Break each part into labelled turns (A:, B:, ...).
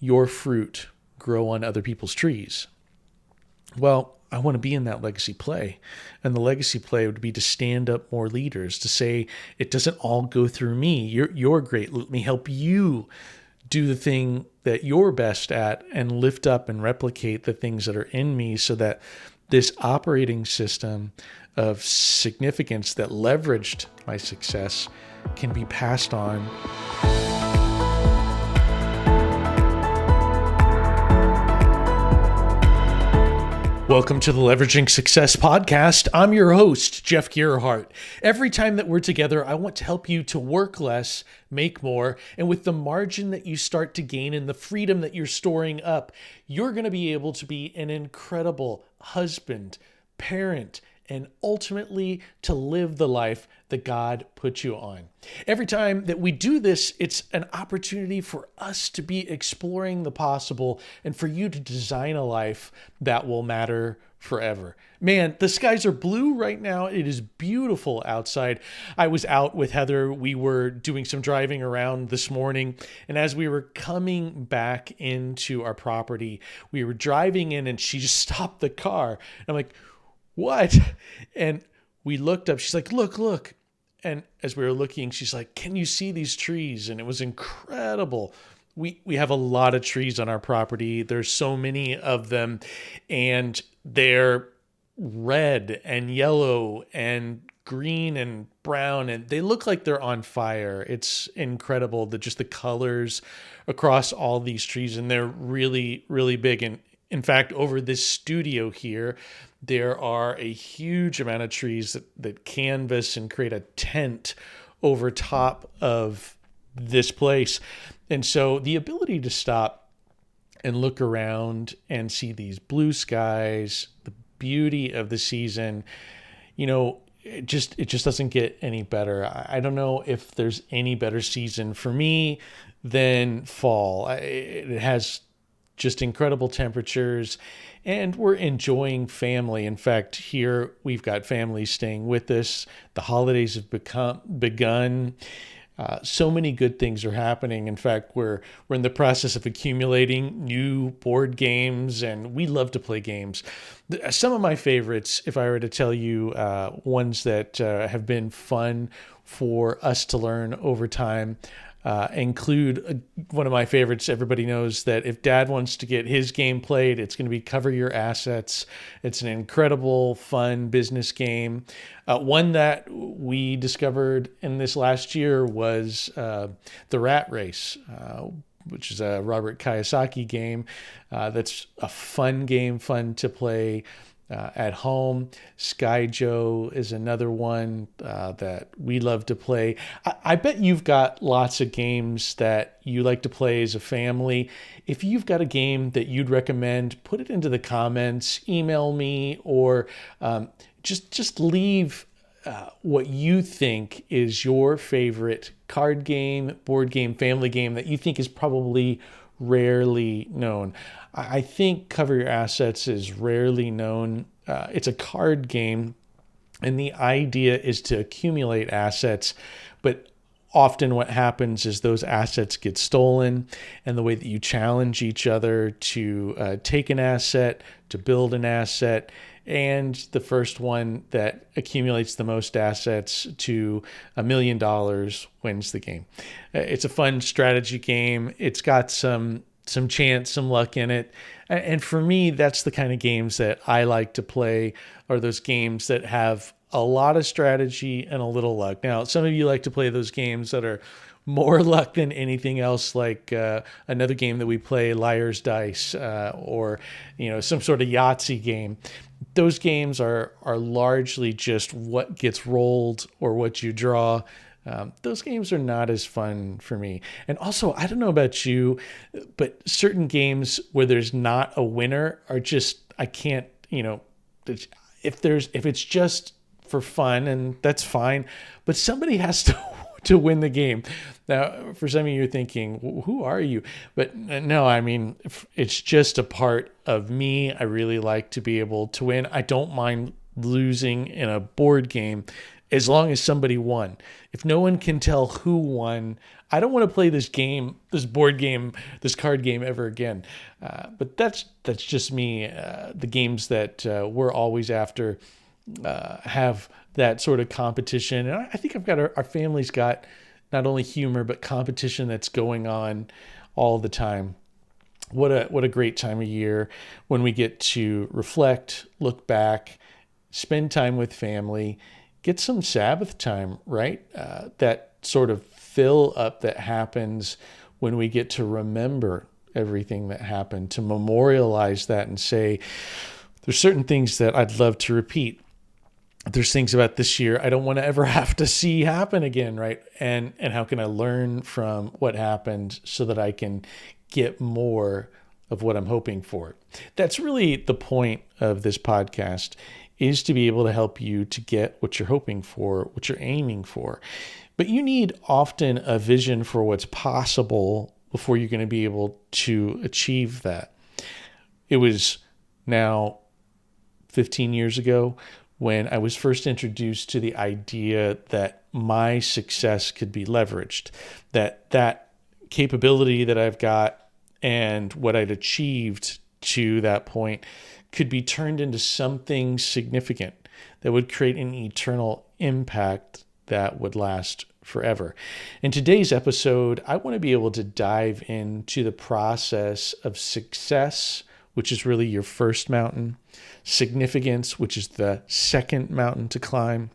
A: your fruit grow on other people's trees. Well, I want to be in that legacy play. And the legacy play would be to stand up more leaders, to say, it doesn't all go through me. You're great. Let me help you do the thing that you're best at and lift up and replicate the things that are in me, so that this operating system of significance that leveraged my success can be passed on. Welcome to the Leveraging Success Podcast. I'm your host, Jeff Gerhardt. Every time that we're together, I want to help you to work less, make more, and with the margin that you start to gain and the freedom that you're storing up, you're going to be able to be an incredible husband, parent, and ultimately to live the life that God put you on. Every time that we do this, it's an opportunity for us to be exploring the possible and for you to design a life that will matter forever. Man, the skies are blue right now. It is beautiful outside. I was out with Heather. We were doing some driving around this morning. And as we were coming back into our property, we were driving in and she just stopped the car. And I'm like, what? And we looked up. She's like, look. And as we were looking, she's like, can you see these trees? And it was incredible. We have a lot of trees on our property. There's so many of them, and they're red and yellow and green and brown, and they look like they're on fire. It's incredible, just the colors across all these trees, and they're really, really big. And in fact, over this studio here, there are a huge amount of trees that canvas and create a tent over top of this place. And so the ability to stop and look around and see these blue skies, the beauty of the season, it just doesn't get any better. I don't know if there's any better season for me than fall. It has just incredible temperatures, and we're enjoying family. In fact, here we've got families staying with us. The holidays have begun. So many good things are happening. In fact, we're in the process of accumulating new board games, and we love to play games. Some of my favorites, if I were to tell you ones that have been fun for us to learn over time, include one of my favorites. Everybody knows that if Dad wants to get his game played, it's going to be Cover Your Assets. It's an incredible, fun business game. One that we discovered in this last year was The Rat Race, which is a Robert Kiyosaki game. That's a fun game, fun to play at home. Sky Joe is another one that we love to play. I bet you've got lots of games that you like to play as a family. If you've got a game that you'd recommend, put it into the comments, email me, or just leave what you think is your favorite card game, board game, family game that you think is probably rarely known. I think Cover Your Assets is rarely known. It's a card game, and the idea is to accumulate assets, but often what happens is those assets get stolen, and the way that you challenge each other to take an asset, to build an asset, and the first one that accumulates the most assets to $1 million wins the game. It's a fun strategy game. It's got some chance, some luck in it. And for me, that's the kind of games that I like to play, are those games that have a lot of strategy and a little luck. Now, some of you like to play those games that are more luck than anything else, like another game that we play, Liar's Dice, or some sort of Yahtzee game. Those games are largely just what gets rolled or what you draw. Those games are not as fun for me. And also, I don't know about you, but certain games where there's not a winner are just, I can't, if it's just for fun, and that's fine, but somebody has to win the game. Now, for some of you, you're thinking, who are you? But no, I mean, it's just a part of me. I really like to be able to win. I don't mind losing in a board game as long as somebody won. If no one can tell who won, I don't want to play this game, this board game, this card game ever again. But that's just me. The games that we're always after have that sort of competition. And I think our family's got not only humor, but competition that's going on all the time. What a great time of year when we get to reflect, look back, spend time with family, get some Sabbath time, right? That sort of fill up that happens when we get to remember everything that happened, to memorialize that and say, there's certain things that I'd love to repeat. There's things about this year I don't want to ever have to see happen again, right? And how can I learn from what happened so that I can get more of what I'm hoping for? That's really the point of this podcast, is to be able to help you to get what you're hoping for, what you're aiming for. But you need often a vision for what's possible before you're going to be able to achieve that. It was now 15 years ago when I was first introduced to the idea that my success could be leveraged, that capability that I've got and what I'd achieved to that point could be turned into something significant that would create an eternal impact that would last forever. In today's episode, I want to be able to dive into the process of success, which is really your first mountain, significance, which is the second mountain to climb,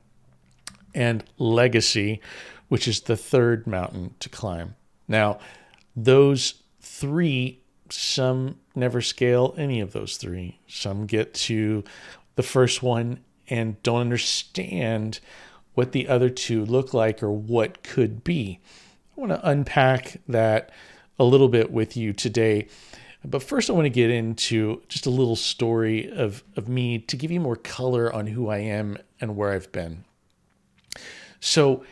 A: and legacy, which is the third mountain to climb. Now, those three, some never scale any of those three. Some get to the first one and don't understand what the other two look like or what could be. I want to unpack that a little bit with you today. But first, I want to get into just a little story of me to give you more color on who I am and where I've been. So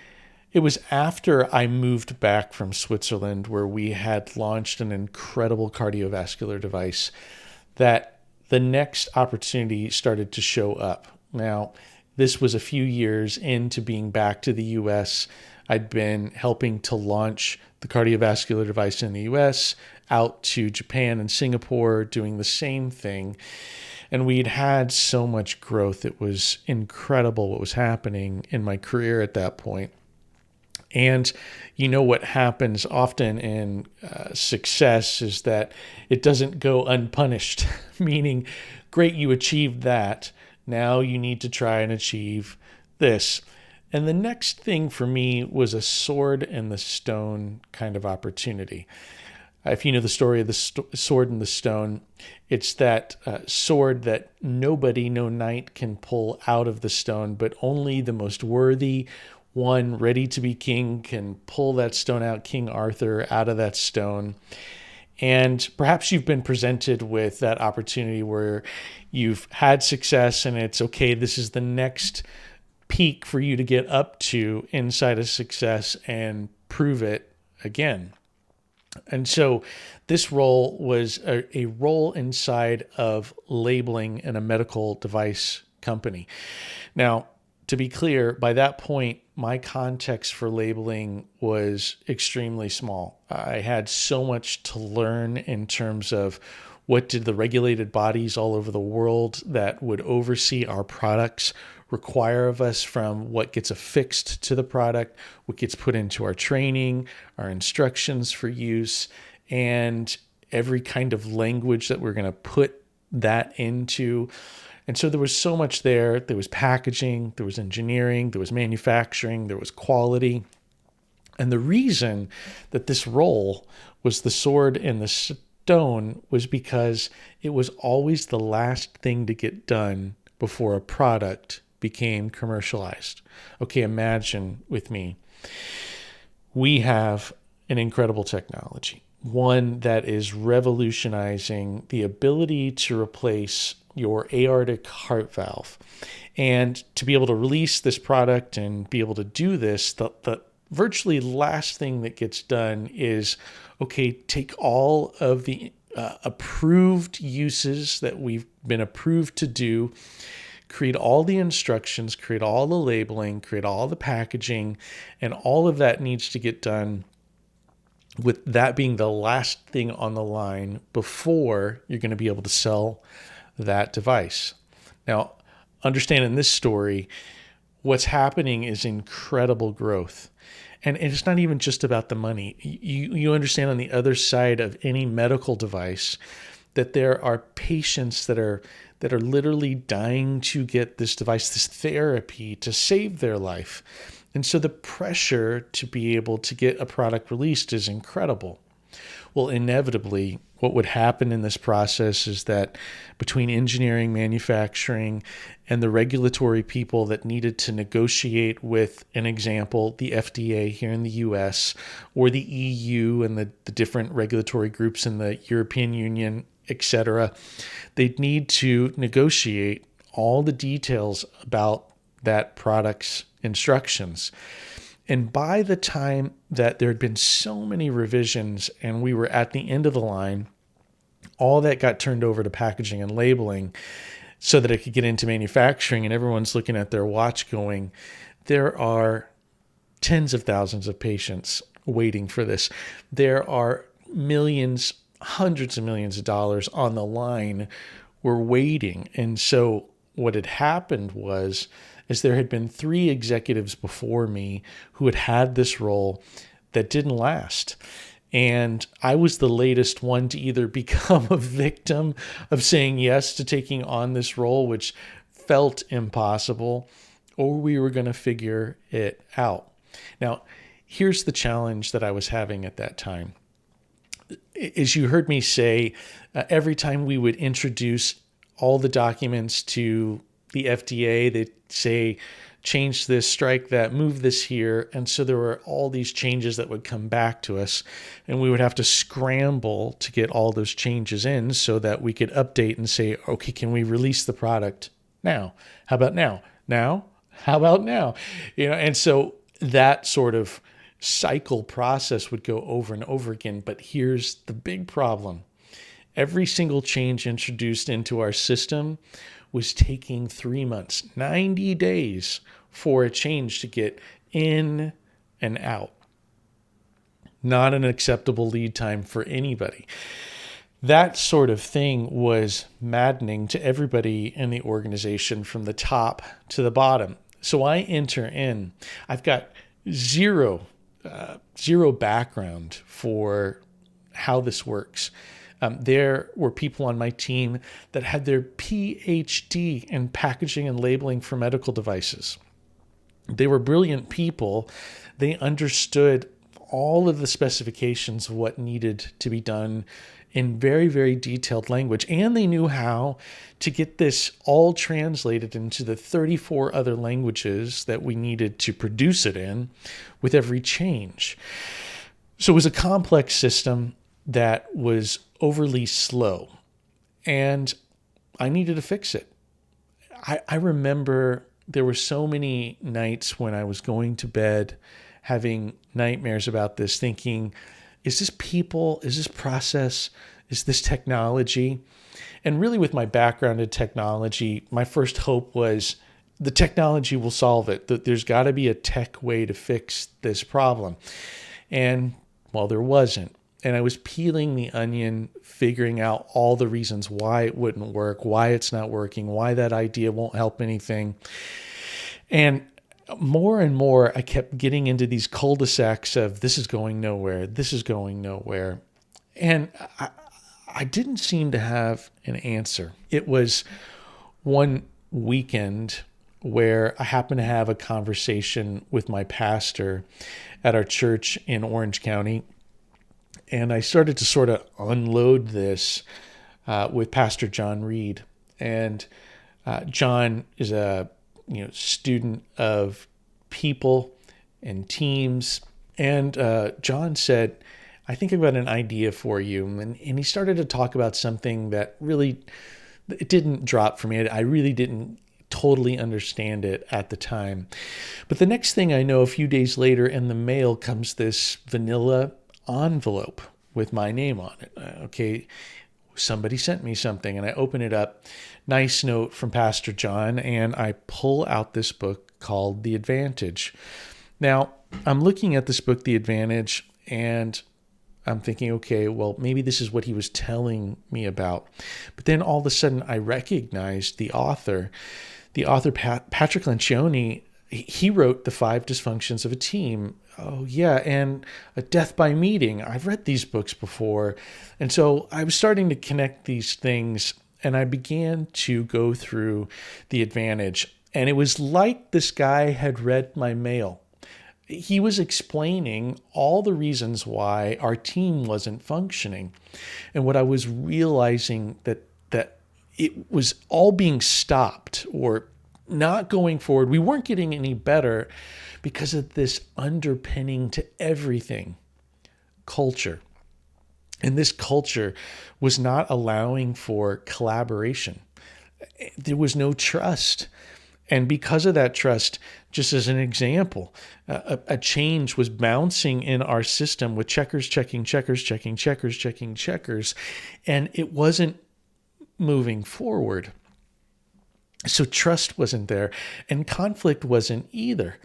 A: it was after I moved back from Switzerland, where we had launched an incredible cardiovascular device, that the next opportunity started to show up. Now, this was a few years into being back to the US. I'd been helping to launch the cardiovascular device in the US, out to Japan and Singapore, doing the same thing. And we'd had so much growth. It was incredible what was happening in my career at that point. And you know what happens often in success is that it doesn't go unpunished, meaning, great, you achieved that. Now you need to try and achieve this. And the next thing for me was a sword and the stone kind of opportunity. If you know the story of the sword and the stone, it's that sword that nobody, no knight can pull out of the stone, but only the most worthy one ready to be king can pull that stone out, King Arthur, out of that stone. And perhaps you've been presented with that opportunity where you've had success and it's okay, this is the next peak for you to get up to inside of success and prove it again. And so this role was a role inside of labeling in a medical device company. Now, to be clear, by that point, my context for labeling was extremely small. I had so much to learn in terms of what did the regulated bodies all over the world that would oversee our products require of us, from what gets affixed to the product, what gets put into our training, our instructions for use, and every kind of language that we're going to put that into. And so there was so much there. There was packaging, there was engineering, there was manufacturing, there was quality. And the reason that this role was the sword and the stone was because it was always the last thing to get done before a product became commercialized. Okay, imagine with me. We have an incredible technology, one that is revolutionizing the ability to replace your aortic heart valve. And to be able to release this product and be able to do this, the virtually last thing that gets done is, okay, take all of the approved uses that we've been approved to do, create all the instructions, create all the labeling, create all the packaging, and all of that needs to get done with that being the last thing on the line before you're going to be able to sell that device. Now, understand in this story, what's happening is incredible growth. And it's not even just about the money. You understand on the other side of any medical device that there are patients that are literally dying to get this device, this therapy to save their life. And so the pressure to be able to get a product released is incredible. Well, inevitably, what would happen in this process is that between engineering, manufacturing, and the regulatory people that needed to negotiate with, an example, the FDA here in the US, or the EU and the different regulatory groups in the European Union, etc., they'd need to negotiate all the details about that product's instructions. And by the time that there had been so many revisions and we were at the end of the line, all that got turned over to packaging and labeling so that it could get into manufacturing. And everyone's looking at their watch going, there are tens of thousands of patients waiting for this. There are millions, hundreds of millions of dollars on the line. We're waiting. And so what had happened was, is there had been 3 executives before me who had had this role that didn't last. And I was the latest one to either become a victim of saying yes to taking on this role, which felt impossible, or we were going to figure it out. Now, here's the challenge that I was having at that time. As you heard me say, every time we would introduce all the documents to the FDA, they'd say, change this, strike that, move this here. And so there were all these changes that would come back to us, and we would have to scramble to get all those changes in so that we could update and say, okay, can we release the product now? How about now? Now? How about now? And so that sort of cycle process would go over and over again. But here's the big problem. Every single change introduced into our system was taking 3 months, 90 days for a change to get in and out. Not an acceptable lead time for anybody. That sort of thing was maddening to everybody in the organization from the top to the bottom. So I enter in. I've got zero background for how this works. There were people on my team that had their PhD in packaging and labeling for medical devices. They were brilliant people. They understood all of the specifications of what needed to be done in very, very detailed language. And they knew how to get this all translated into the 34 other languages that we needed to produce it in with every change. So it was a complex system that was overly slow, and I needed to fix it. I remember there were so many nights when I was going to bed having nightmares about this, thinking, is this people? Is this process? Is this technology? And really, with my background in technology, my first hope was the technology will solve it, that there's got to be a tech way to fix this problem. And, well, there wasn't. And I was peeling the onion, figuring out all the reasons why it wouldn't work, why it's not working, why that idea won't help anything. And more and more, I kept getting into these cul-de-sacs of this is going nowhere, this is going nowhere. And I didn't seem to have an answer. It was one weekend where I happened to have a conversation with my pastor at our church in Orange County. And I started to sort of unload this with Pastor John Reed. And John is a student of people and teams. And John said, I think I've got an idea for you. And he started to talk about something that really, it didn't drop for me. I really didn't totally understand it at the time. But the next thing I know, a few days later in the mail comes this vanilla envelope with my name on it. Okay, somebody sent me something, and I open it up, nice note from Pastor John, and I pull out this book called The Advantage. Now, I'm looking at this book, The Advantage, and I'm thinking, okay, well, maybe this is what he was telling me about. But then all of a sudden, I recognized the author. The author, Patrick Lencioni, he wrote The 5 Dysfunctions of a Team. Oh, yeah, and A Death by Meeting. I've read these books before. And so I was starting to connect these things, and I began to go through The Advantage. And it was like this guy had read my mail. He was explaining all the reasons why our team wasn't functioning. And what I was realizing that it was all being stopped or not going forward. We weren't getting any better because of this underpinning to everything, culture. And this culture was not allowing for collaboration. There was no trust. And because of that trust, just as an example, a change was bouncing in our system with checkers, checking, checkers, checking, checkers, checking, checkers, and it wasn't moving forward. So trust wasn't there, and conflict wasn't either.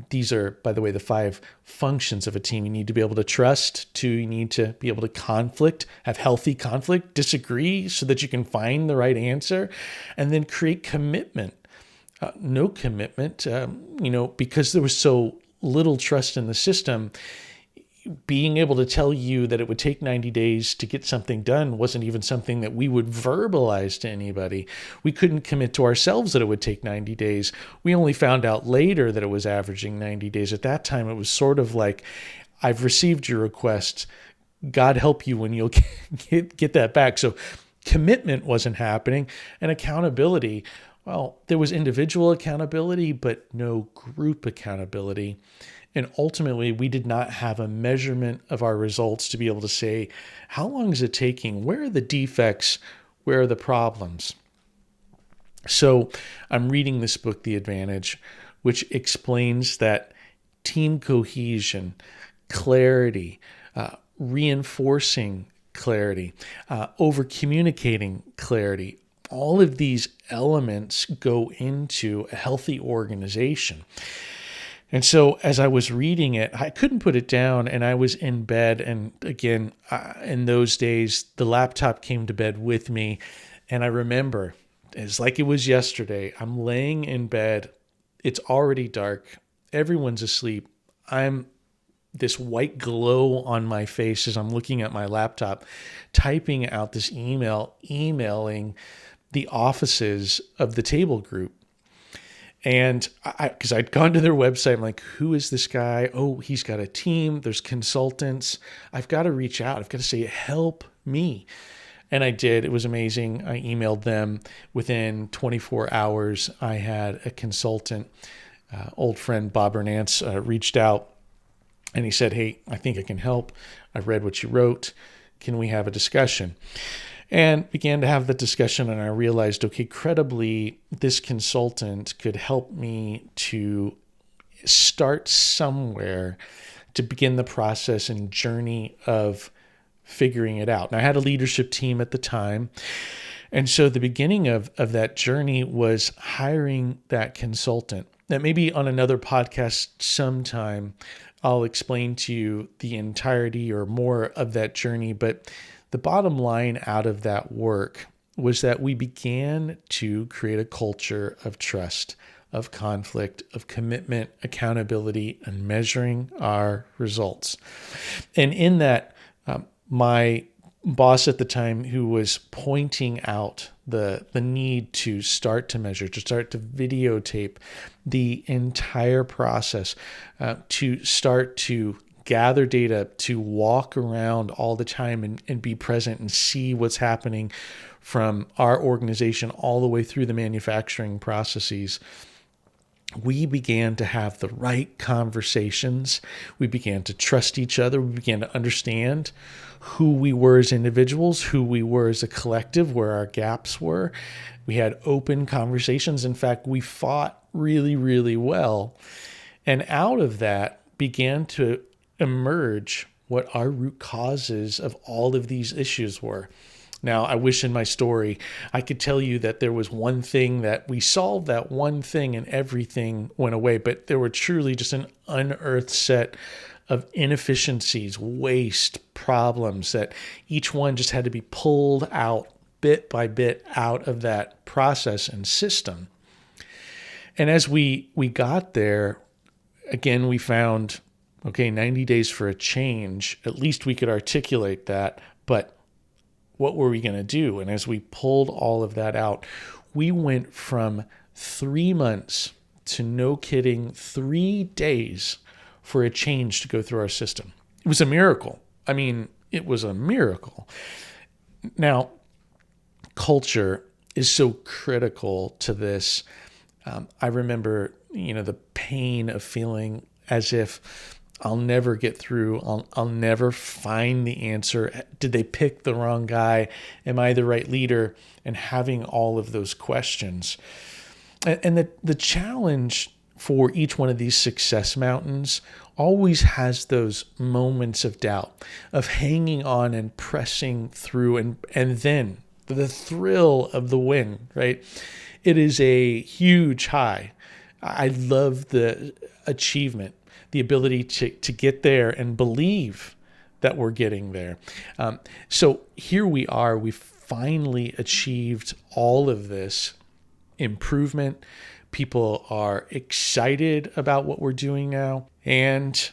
A: These are, by the way, the 5 functions of a team. You need to be able to trust. 2, you need to be able to conflict, have healthy conflict, disagree so that you can find the right answer, and then create commitment. No commitment, because there was so little trust in the system, being able to tell you that it would take 90 days to get something done wasn't even something that we would verbalize to anybody. We couldn't commit to ourselves that it would take 90 days. We only found out later that it was averaging 90 days. At that time, it was sort of like, I've received your request. God help you when you'll get that back. So commitment wasn't happening, and accountability. Well, there was individual accountability, but no group accountability. And ultimately, we did not have a measurement of our results to be able to say, how long is it taking? Where are the defects? Where are the problems? So I'm reading this book, The Advantage, which explains that team cohesion, clarity, reinforcing clarity, over-communicating clarity, all of these elements go into a healthy organization. And so as I was reading it, I couldn't put it down, and I was in bed. And again, in those days, the laptop came to bed with me. And I remember, it's like it was yesterday, I'm laying in bed. It's already dark. Everyone's asleep. I'm this white glow on my face as I'm looking at my laptop, typing out this emailing the offices of the table group. And because I'd gone to their website, I'm like, who is this guy? Oh, he's got a team. There's consultants. I've got to reach out. I've got to say, help me. And I did. It was amazing. I emailed them. Within 24 hours, I had a consultant, old friend Bob Hernance, reached out, and he said, hey, I think I can help. I read what you wrote. Can we have a discussion? And began to have the discussion, and I realized, okay, credibly, this consultant could help me to start somewhere to begin the process and journey of figuring it out. And I had a leadership team at the time. And so the beginning of that journey was hiring that consultant. That maybe on another podcast sometime, I'll explain to you the entirety or more of that journey. But the bottom line out of that work was that we began to create a culture of trust, of conflict, of commitment, accountability, and measuring our results. And in that, my boss at the time, who was pointing out the need to start to measure, to start to videotape the entire process, to start to gather data, to walk around all the time and be present and see what's happening from our organization all the way through the manufacturing processes. We began to have the right conversations. We began to trust each other. We began to understand who we were as individuals, who we were as a collective, where our gaps were. We had open conversations. In fact, we fought really, really well. And out of that began to emerge what our root causes of all of these issues were. Now, I wish in my story I could tell you that there was one thing that we solved, that one thing, and everything went away, but there were truly just an unearthed set of inefficiencies, waste, problems that each one just had to be pulled out bit by bit out of that process and system. And as we got there, again, we found, okay, 90 days for a change. At least we could articulate that, but what were we going to do? And as we pulled all of that out, we went from 3 months to, no kidding, 3 days for a change to go through our system. It was a miracle. I mean, it was a miracle. Now, culture is so critical to this. I remember, the pain of feeling as if I'll never get through. I'll never find the answer. Did they pick the wrong guy? Am I the right leader? And having all of those questions. And the challenge for each one of these success mountains always has those moments of doubt, of hanging on and pressing through, and then the thrill of the win, right? It is a huge high. I love the achievement, the ability to get there and believe that we're getting there. So here we are. We've finally achieved all of this improvement. People are excited about what we're doing now. And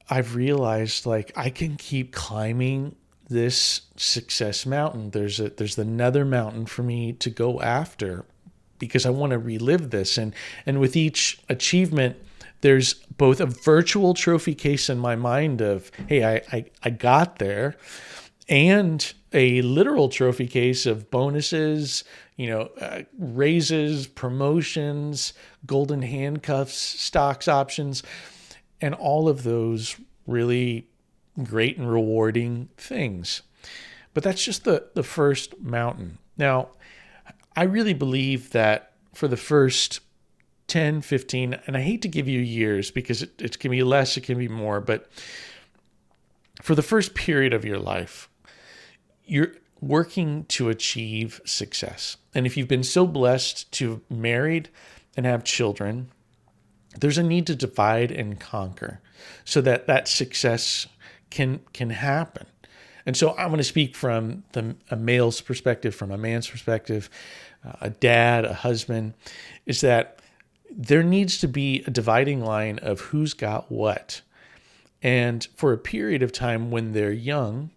A: I've realized, I can keep climbing this success mountain. There's another mountain for me to go after because I want to relive this. And with each achievement, there's both a virtual trophy case in my mind of, hey, I got there, and a literal trophy case of bonuses, raises, promotions, golden handcuffs, stocks, options, and all of those really great and rewarding things. But that's just the first mountain. Now, I really believe that for the first 10, 15, and I hate to give you years because it can be less, it can be more, but for the first period of your life, you're working to achieve success. And if you've been so blessed to have married and have children, there's a need to divide and conquer so that that success can happen. And so I'm going to speak from a male's perspective, from a man's perspective, a dad, a husband, is that there needs to be a dividing line of who's got what. And for a period of time when they're young,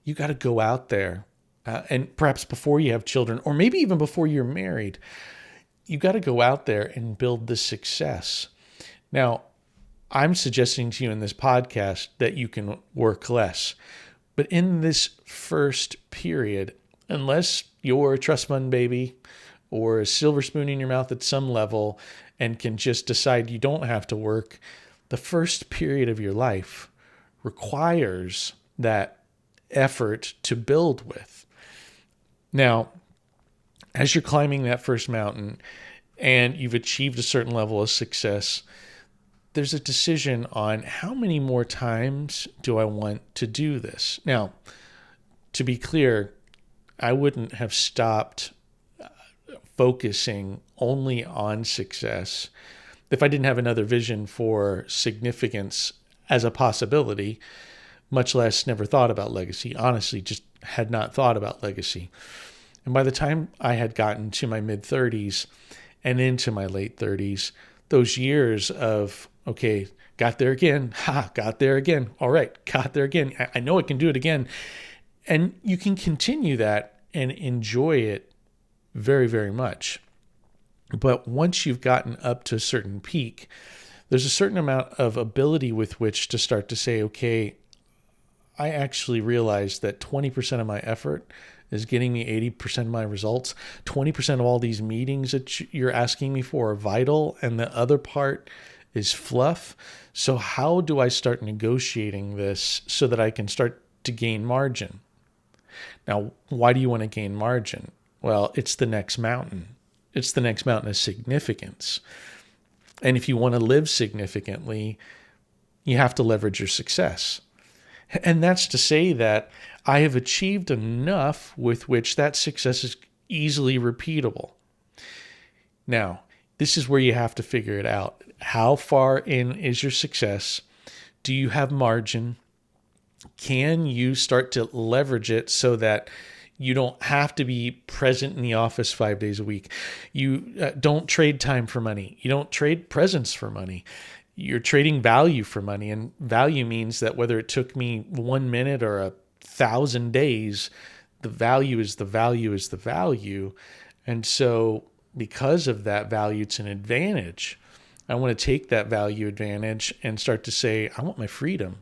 A: you got to go out there and perhaps before you have children, or maybe even before you're married, you got to go out there and build the success. Now, I'm suggesting to you in this podcast that you can work less. But in this first period, unless you're a trust fund baby or a silver spoon in your mouth at some level and can just decide you don't have to work, the first period of your life requires that effort to build with. Now, as you're climbing that first mountain and you've achieved a certain level of success, there's a decision on how many more times do I want to do this. Now, to be clear, I wouldn't have stopped focusing only on success if I didn't have another vision for significance as a possibility, much less never thought about legacy. Honestly, just had not thought about legacy. And by the time I had gotten to my mid-30s and into my late 30s, those years of, okay, got there again, got there again, all right, got there again, I know I can do it again. And you can continue that and enjoy it very, very much. But once you've gotten up to a certain peak, there's a certain amount of ability with which to start to say, okay, I actually realize that 20% of my effort is getting me 80% of my results. 20% of all these meetings that you're asking me for are vital, and the other part is fluff. So how do I start negotiating this so that I can start to gain margin? Now, why do you want to gain margin? Well, it's the next mountain. It's the next mountain of significance. And if you want to live significantly, you have to leverage your success. And that's to say that I have achieved enough with which that success is easily repeatable. Now, this is where you have to figure it out. How far in is your success? Do you have margin? Can you start to leverage it so that you don't have to be present in the office 5 days a week? You don't trade time for money. You don't trade presence for money. You're trading value for money. And value means that whether it took me 1 minute or 1,000 days, the value is the value is the value. And so because of that value, it's an advantage. I want to take that value advantage and start to say, I want my freedom.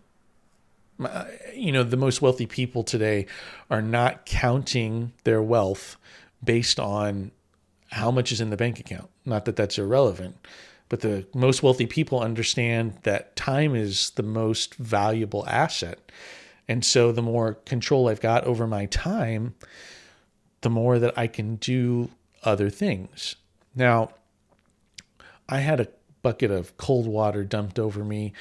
A: The most wealthy people today are not counting their wealth based on how much is in the bank account. Not that that's irrelevant, but the most wealthy people understand that time is the most valuable asset. And so the more control I've got over my time, the more that I can do other things. Now, I had a bucket of cold water dumped over me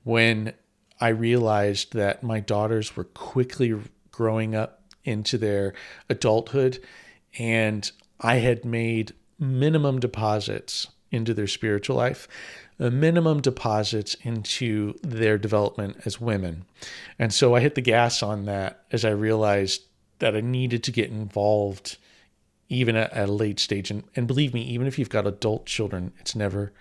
A: when I realized that my daughters were quickly growing up into their adulthood, and I had made minimum deposits into their spiritual life, minimum deposits into their development as women. And so I hit the gas on that as I realized that I needed to get involved even at a late stage. And believe me, even if you've got adult children, it's never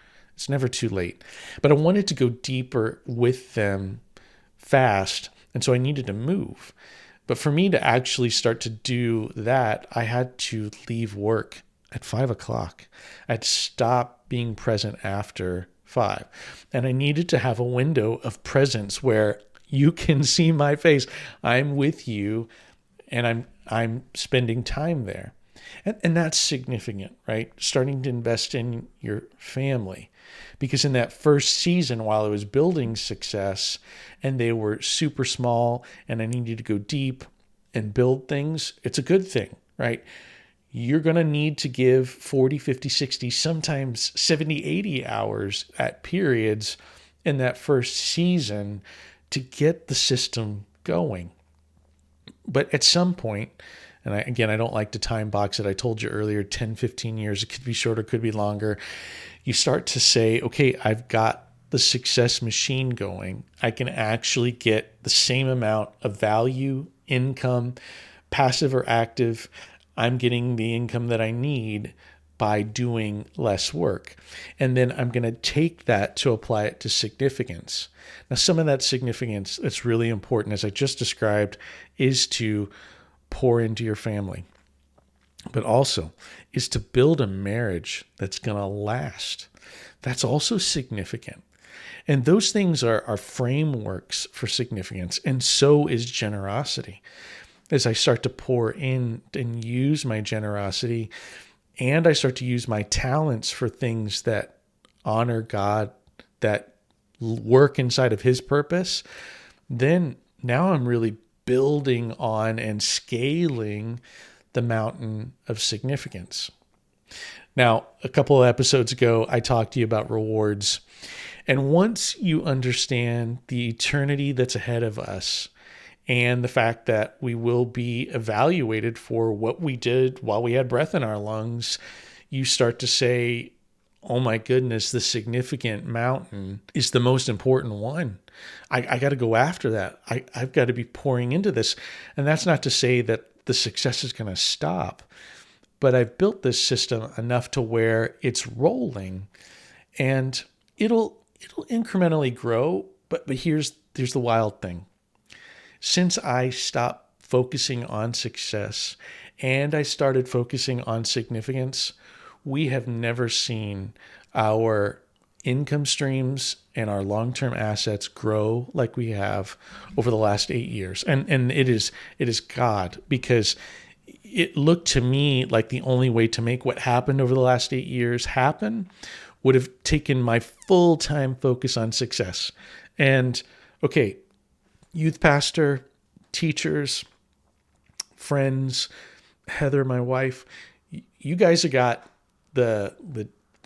A: too late. But I wanted to go deeper with them fast, and so I needed to move. But for me to actually start to do that, I had to leave work at 5 o'clock. I'd stop being present after 5. And I needed to have a window of presence where you can see my face. I'm with you, and I'm spending time there. And that's significant, right? Starting to invest in your family. Because in that first season, while I was building success and they were super small and I needed to go deep and build things, it's a good thing, right? You're going to need to give 40, 50, 60, sometimes 70, 80 hours at periods in that first season to get the system going. But at some point, and I don't like to time box it. I told you earlier, 10, 15 years, it could be shorter, could be longer. You start to say, okay, I've got the success machine going. I can actually get the same amount of value, income, passive or active. I'm getting the income that I need by doing less work. And then I'm going to take that to apply it to significance. Now, some of that significance that's really important, as I just described, is to pour into your family, but also is to build a marriage that's going to last. That's also significant. And those things are frameworks for significance. And so is generosity. As I start to pour in and use my generosity, and I start to use my talents for things that honor God, that work inside of His purpose, then now I'm really building on and scaling the mountain of significance. Now, a couple of episodes ago, I talked to you about rewards. And once you understand the eternity that's ahead of us and the fact that we will be evaluated for what we did while we had breath in our lungs, you start to say, oh my goodness, the significant mountain is the most important one. I got to go after that. I've got to be pouring into this. And that's not to say that the success is going to stop, but I've built this system enough to where it's rolling and it'll incrementally grow. But here's the wild thing. Since I stopped focusing on success and I started focusing on significance, we have never seen our income streams and our long-term assets grow like we have over the last 8 years. And it is God, because it looked to me like the only way to make what happened over the last 8 years happen would have taken my full-time focus on success. And okay, youth pastor, teachers, friends, Heather, my wife, you guys have got the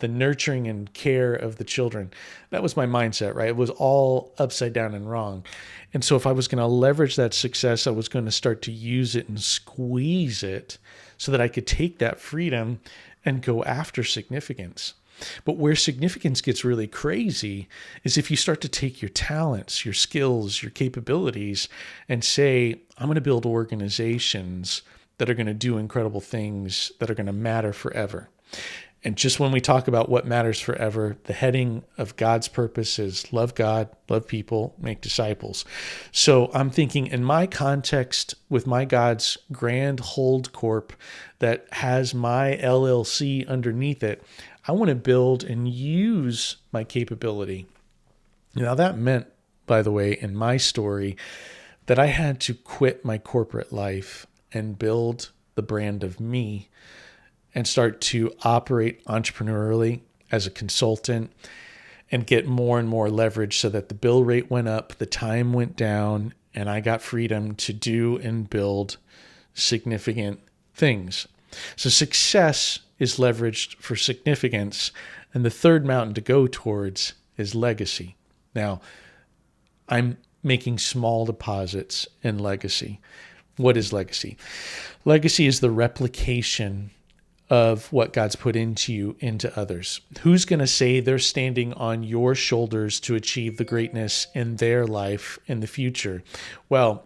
A: the nurturing and care of the children. That was my mindset, right? It was all upside down and wrong. And so if I was going to leverage that success, I was going to start to use it and squeeze it so that I could take that freedom and go after significance. But where significance gets really crazy is if you start to take your talents, your skills, your capabilities, and say, I'm going to build organizations that are going to do incredible things that are going to matter forever. And just when we talk about what matters forever, the heading of God's purpose is love God, love people, make disciples. So I'm thinking in my context with my God's grand hold corp that has my LLC underneath it, I want to build and use my capability. Now that meant, by the way, in my story, that I had to quit my corporate life and build the brand of me and start to operate entrepreneurially as a consultant and get more and more leverage so that the bill rate went up, the time went down, and I got freedom to do and build significant things. So success is leveraged for significance, and the third mountain to go towards is legacy. Now, I'm making small deposits in legacy. What is legacy? Legacy is the replication of what God's put into you, into others. Who's going to say they're standing on your shoulders to achieve the greatness in their life in the future? Well,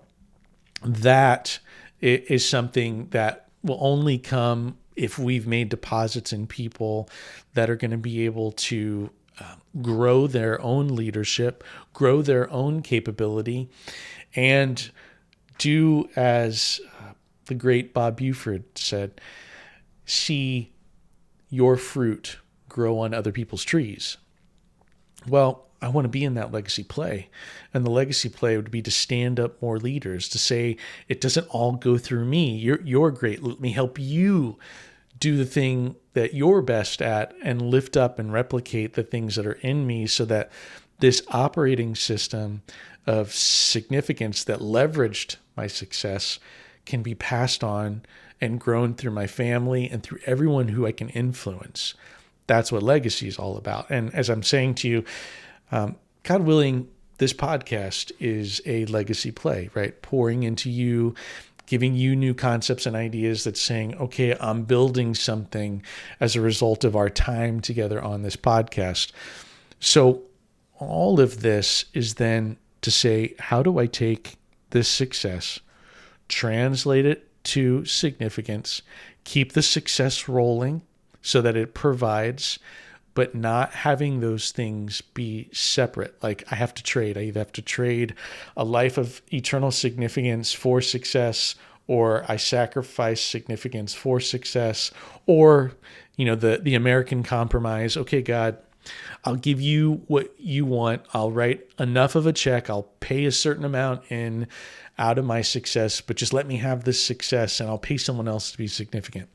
A: that is something that will only come if we've made deposits in people that are going to be able to grow their own leadership, grow their own capability, and do as the great Bob Buford said, see your fruit grow on other people's trees. Well, I want to be in that legacy play. And the legacy play would be to stand up more leaders, to say, it doesn't all go through me. You're great. Let me help you do the thing that you're best at and lift up and replicate the things that are in me so that this operating system of significance that leveraged my success can be passed on and grown through my family and through everyone who I can influence. That's what legacy is all about. And as I'm saying to you, God willing, this podcast is a legacy play, right? Pouring into you, giving you new concepts and ideas that's saying, okay, I'm building something as a result of our time together on this podcast. So all of this is then to say, how do I take this success, translate it to significance, keep the success rolling so that it provides, but not having those things be separate. Like I have to trade. I either have to trade a life of eternal significance for success, or I sacrifice significance for success, or, the American compromise. Okay, God, I'll give you what you want. I'll write enough of a check. I'll pay a certain amount in out of my success, but just let me have this success and I'll pay someone else to be significant.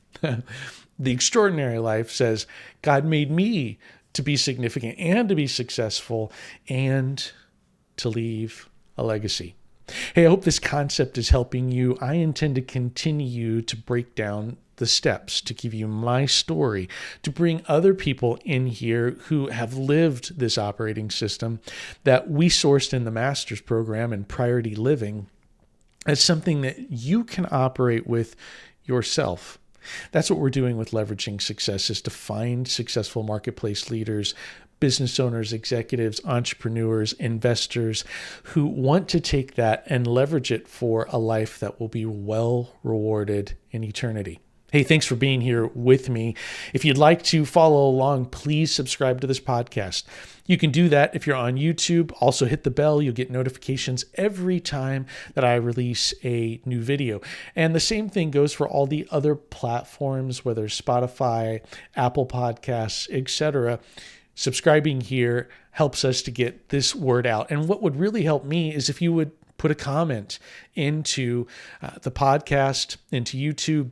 A: The extraordinary life says, God made me to be significant and to be successful and to leave a legacy. Hey, I hope this concept is helping you. I intend to continue to break down the steps, to give you my story, to bring other people in here who have lived this operating system that we sourced in the master's program in Priority Living as something that you can operate with yourself. That's what we're doing with Leveraging Success, is to find successful marketplace leaders, business owners, executives, entrepreneurs, investors who want to take that and leverage it for a life that will be well rewarded in eternity. Hey, thanks for being here with me. If you'd like to follow along, please subscribe to this podcast. You can do that if you're on YouTube. Also hit the bell. You'll get notifications every time that I release a new video. And the same thing goes for all the other platforms, whether Spotify, Apple Podcasts, etc. Subscribing here helps us to get this word out. And what would really help me is if you would put a comment into the podcast, into YouTube,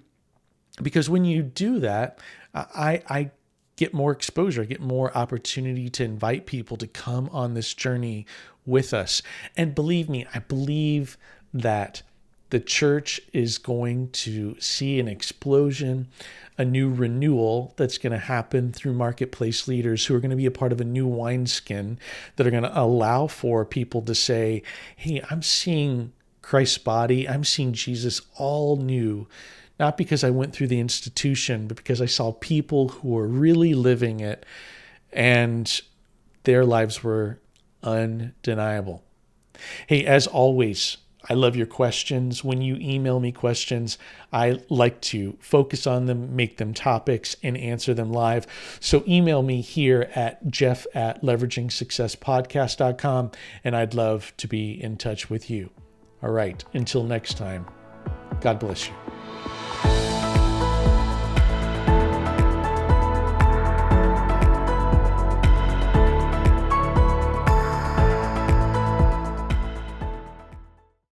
A: because when you do that, I get more exposure, I get more opportunity to invite people to come on this journey with us. And believe me, I believe that the church is going to see an explosion, a new renewal that's going to happen through marketplace leaders who are going to be a part of a new wineskin that are going to allow for people to say, hey, I'm seeing Christ's body. I'm seeing Jesus all new, not because I went through the institution, but because I saw people who were really living it and their lives were undeniable. Hey, as always, I love your questions. When you email me questions, I like to focus on them, make them topics, and answer them live. So email me here at jeff@leveragingsuccesspodcast.com, and I'd love to be in touch with you. All right, until next time, God bless you.